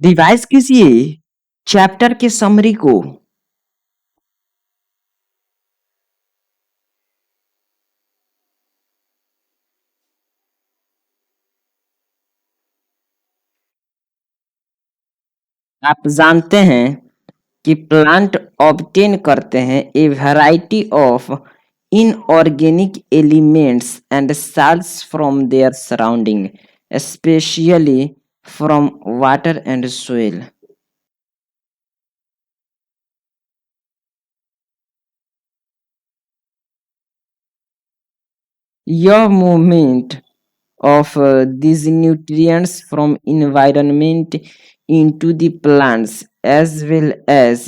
Revise कीजिए chapter के summary को। आप जानते हैं कि प्लांट ऑब्टेन करते हैं ए variety of inorganic elements and salts from their surrounding, specially from water and soil. यह movement of these nutrients from environment into the plants as well as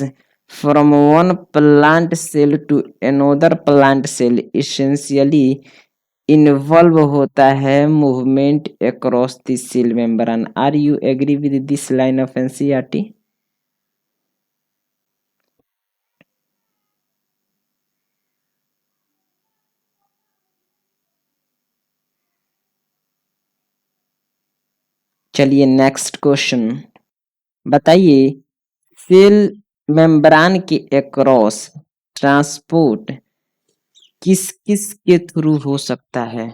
from one plant cell to another plant cell essentially involve होता है movement across the cell membrane. Are you agree with this line of NCERT? चलिए next question बताइए, cell membrane के across transport किस किस के through हो सकता है?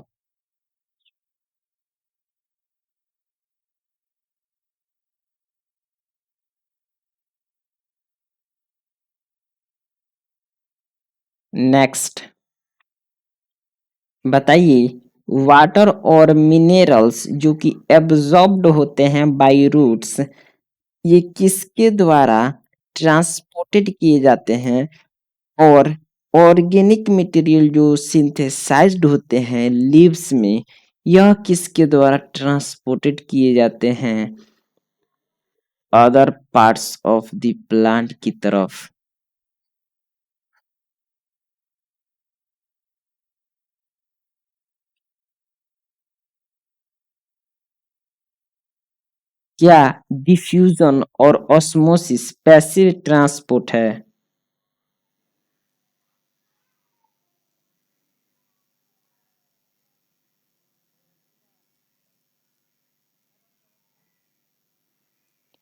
नेक्स्ट बताइए, वाटर और मिनरल्स जो कि एब्जॉर्ब्ड होते हैं बाय रूट्स, ये किसके द्वारा ट्रांसपोर्टेड किए जाते हैं? और ऑर्गेनिक मटेरियल जो सिंथेसाइज्ड होते हैं लीव्स में, यह किसके द्वारा ट्रांसपोर्टेड किए जाते हैं other parts of the plant की तरफ? क्या डिफ्यूजन और ऑस्मोसिस पैसिव ट्रांसपोर्ट है?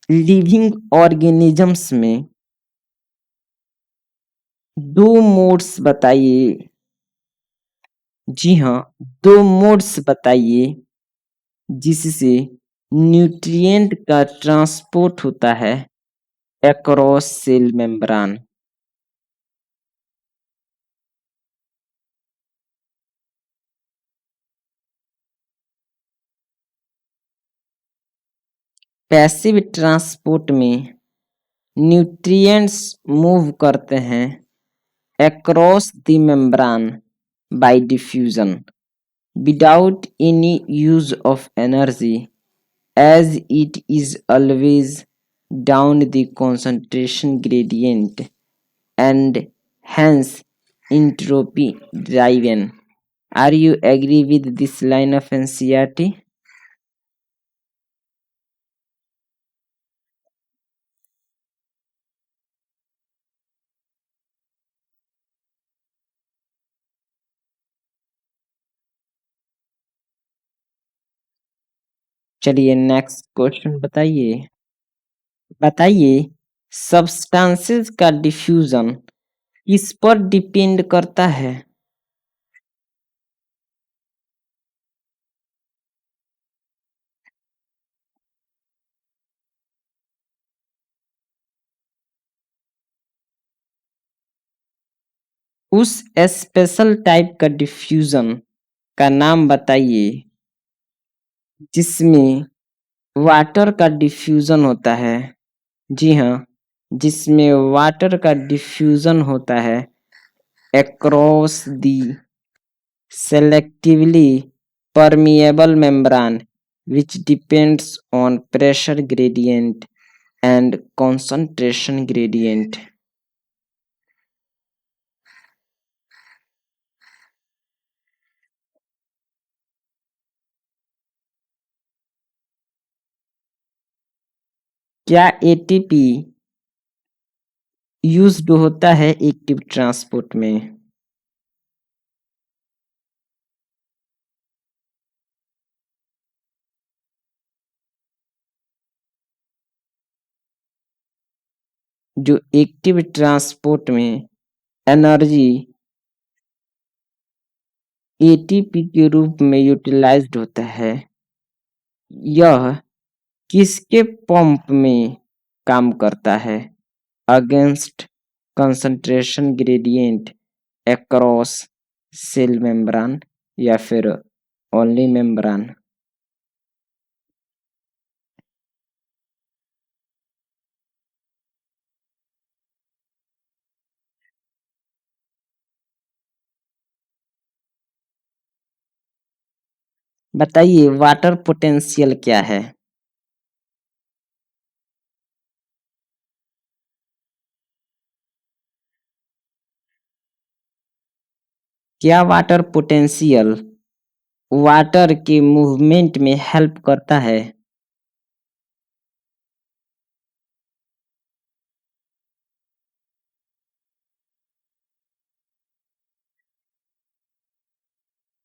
लिविंग ऑर्गेनिजम्स में दो मोड्स बताइए। जी हाँ, दो मोड्स बताइए जिससे न्यूट्रिएंट का ट्रांसपोर्ट होता है across cell membrane. Passive transport में न्यूट्रिएंट्स मूव करते हैं across the membrane by diffusion without any use of energy, as it is always down the concentration gradient and hence entropy driven. Are you agree with this line of NCERT? चलिए next question बताइए। बताइए, substances का diffusion किस पर depend करता है? उस special type का डिफ्यूजन का नाम बताइए जिसमें वाटर का डिफ्यूजन होता है। जी हाँ, जिसमें वाटर का डिफ्यूजन होता है across the selectively permeable membrane which depends on pressure gradient and concentration gradient. क्या एटीपी यूज्ड होता है एक्टिव ट्रांसपोर्ट में? जो एक्टिव ट्रांसपोर्ट में एनर्जी एटीपी के रूप में यूटिलाइज्ड होता है, यह किसके पंप में काम करता है? Against concentration gradient across cell membrane या फिर ओनली मेम्ब्रेन? बताइए वाटर पोटेंशियल क्या है? क्या वाटर पोटेंशियल वाटर के मूवमेंट में हेल्प करता है?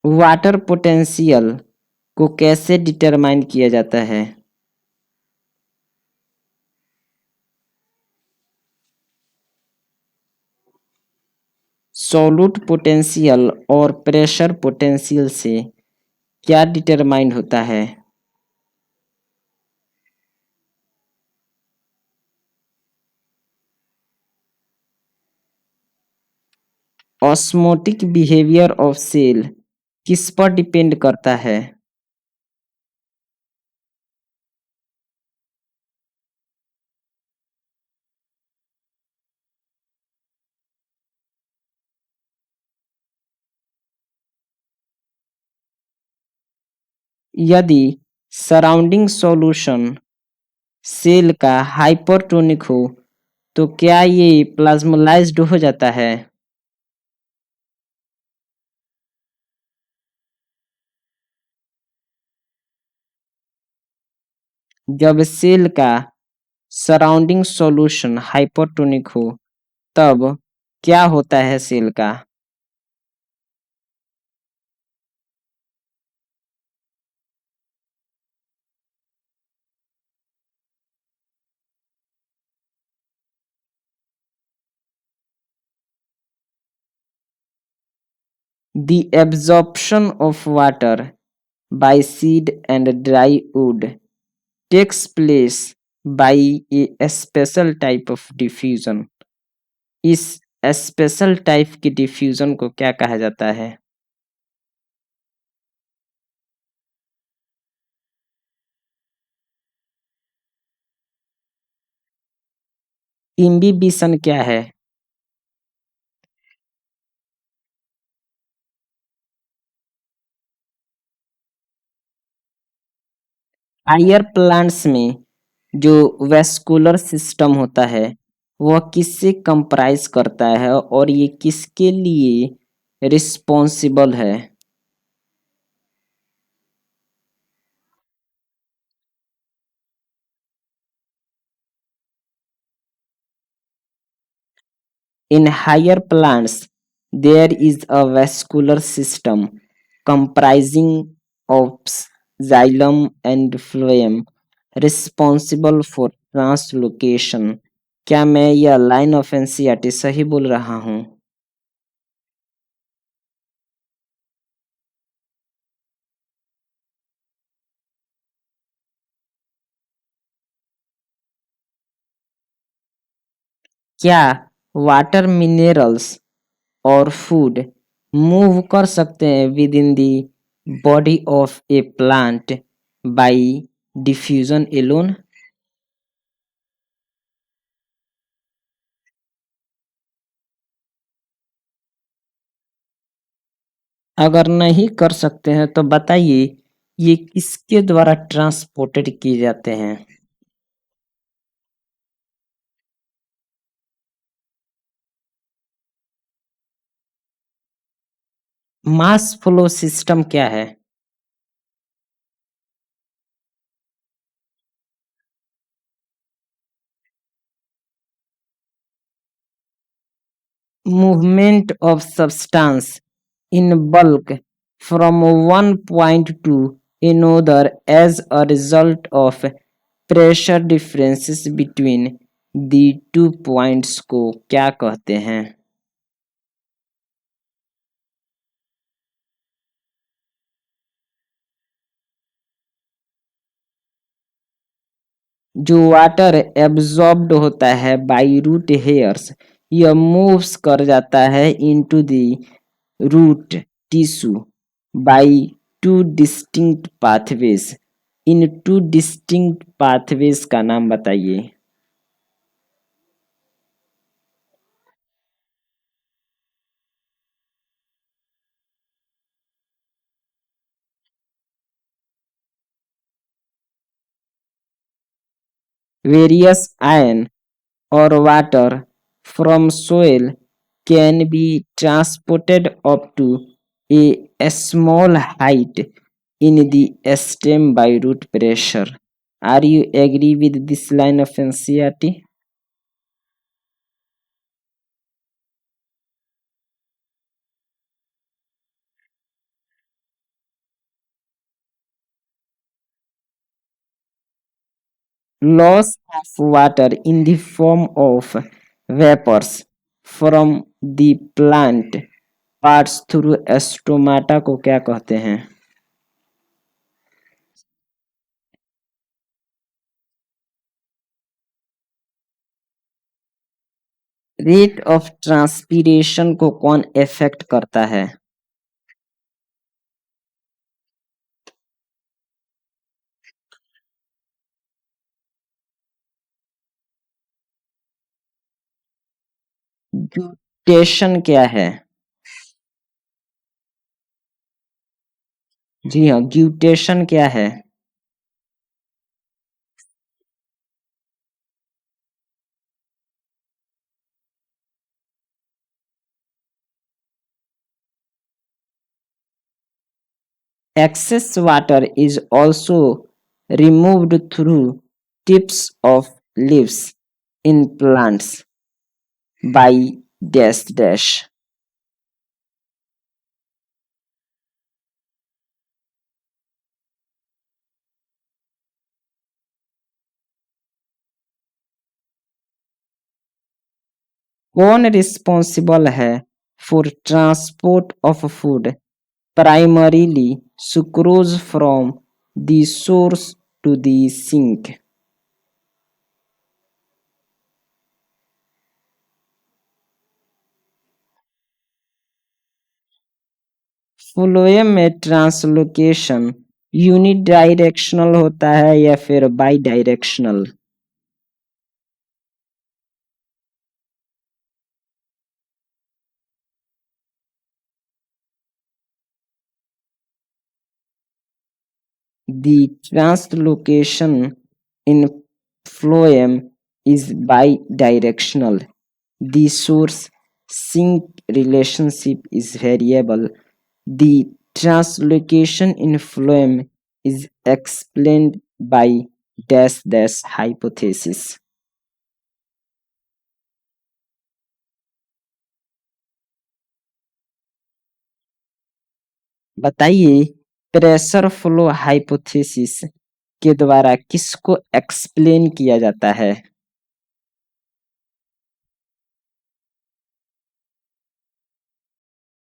वाटर पोटेंशियल को कैसे डिटरमाइन किया जाता है? सॉल्यूट पोटेंशियल और प्रेशर पोटेंशियल से क्या डिटरमाइन होता है? ऑस्मोटिक बिहेवियर ऑफ सेल किस पर डिपेंड करता है? यदि सराउंडिंग सॉल्यूशन सेल का हाइपरटोनिक हो तो क्या ये प्लाज्मोलाइज्ड हो जाता है? जब सेल का सराउंडिंग सॉल्यूशन हाइपरटोनिक हो तब क्या होता है सेल का? The absorption of water by seed and dry wood takes place by a special type of diffusion. इस स्पेशल टाइप की डिफ्यूजन को क्या कहा जाता है? इम्बिबिशन क्या है? हायर प्लांट्स में जो वेस्कुलर सिस्टम होता है वह किससे कंप्राइज करता है और ये किसके लिए रिस्पॉन्सिबल है? In higher plants, there is a vascular system comprising of xylem and phloem responsible for translocation. क्या मैं यह लाइन ऑफ एनसीईआरटी सही बोल रहा हूँ? क्या वाटर मिनरल्स और फूड मूव कर सकते हैं within the body of a plant by diffusion alone? अगर नहीं कर सकते हैं तो बताइए ये किसके द्वारा ट्रांसपोर्टेड किए जाते हैं? मास फ्लो सिस्टम क्या है? Movement of substance in bulk from one point to another as a result of pressure differences between the two points को क्या कहते हैं? जो वाटर एब्जॉर्ब्ड होता है बाय रूट हेयर्स, यह मूव्स कर जाता है into the root tissue by two distinct pathways. इन टू डिस्टिंक्ट पाथवेज का नाम बताइए। Various ion or water from soil can be transported up to a small height in the stem by root pressure. Are you agree with this line of NCERT? Loss of water in the form of vapors from the plant parts through stomata को क्या कहते हैं? Rate of transpiration को कौन effect करता है? Guttation क्या है? जी हाँ, ग्यूटेशन क्या है? Excess water is also removed through tips of leaves in plants by dash dash. कौन रिस्पॉन्सिबल है for transport of food primarily sucrose from the source to the sink? Phloem में ट्रांसलोकेशन यूनिडायरेक्शनल होता है या फिर by directional? The translocation in phloem is bidirectional. The source-sink relationship is variable. The translocation in phloem is explained by dash dash hypothesis. बताइए, pressure flow hypothesis के द्वारा किसको explain किया जाता है?